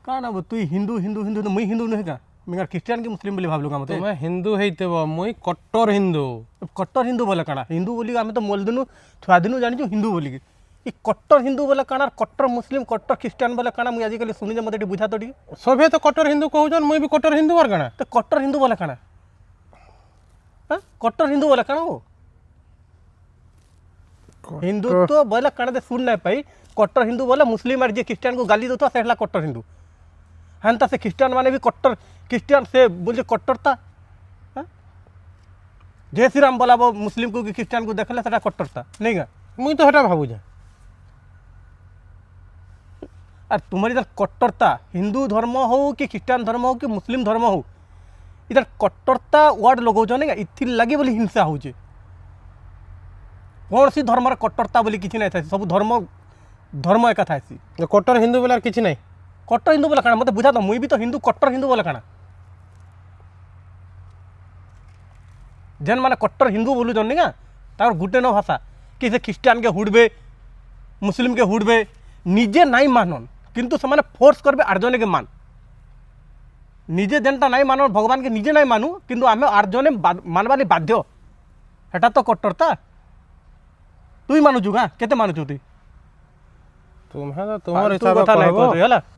କାଣା ବୋ ତୁଇ ହିନ୍ଦୁ ହିନ୍ଦୁ ହିନ୍ଦୁ ମୁଇଁ ହିନ୍ଦୁ ନୁହେଁ କା ମୁଇଁ ଖ୍ରୀଷ୍ଟିଆନ କି ମୁସଲିମ ବୋଲି ଭାବଲୁ କା ମତେ তুমি হিন্দু হইতেব মুই কট্টর হিন্দু। কট্টর হিন্দু বলে কাଣା হিন্দু বলি আমি তো মোল দিনু ছুয়া দিনু জানিছু হিন্দু বলি ই কট্টর হিন্দু বলে কাଣା কট্টর মুসলিম কট্টর খ্রিস্টান বলে কাଣା মুই আজকালি শুনি যে মতে এটি বুঝা তো টি সবে তো কট্টর হিন্দু কହୁছন মুই বি কট্টর হিন্দু আর কাଣା। তো কট্টর হিন্দু বলে কাଣା হ্যাঁ কট্টর হিন্দু বলে কাଣା ও হিন্দুত্ব বলে কাଣା দে শুন নাই পাই কট্টর হিন্দু বলে মুসলিম আর যে খ্রিস্টান को गाली देतो से हला कट्टर हिंदू हेन्ता से ख्रिस्टान माने भी कट्टर ख्रिस्टान से बोले कट्टरता जय श्री राम बोला मुस्लिम को कि ख्रिस्टान को देखले सेटा कट्टरता नहीं गा মুই তো হেটা ভাবুছে। और तुम्हारी इधर कट्टरता हिंदू धर्म हो कि ख्रिस्टान धर्म हो कि मुस्लिम धर्म हो इधर कट्टरता वर्ड लगाउछ नहीं इथि लगे बोली हिंसा होचे कौन सी धर्म कट्टरता बोली किसी नहीं था सब धर्म धर्म एका था কট্টর হিন্দু বলে আর কিছু নাই। कट्टर हिंदू बोला काना मत बुझा तो मुई भी तो हिंदू कट्टर हिंदू बोला काना जेन माने कट्टर हिंदू बोलू जन निगा तार गुटे न भाषा कि से ख्रिस्टान के हुड़बे मुस्लिम के हुड़बे निजे नाई मानन किंतु से माने फोर्स करबे आर्जने के मान निजे जेनटा नाई मानन भगवान के निजे नाई मानू किंतु आमे आर्जने मानवाली बाध्य हेटा तो कट्टरता तुई मानु जुगा केते मानु तुई तुम्हें तो तुम्हारे तू कथा नहीं कहते होला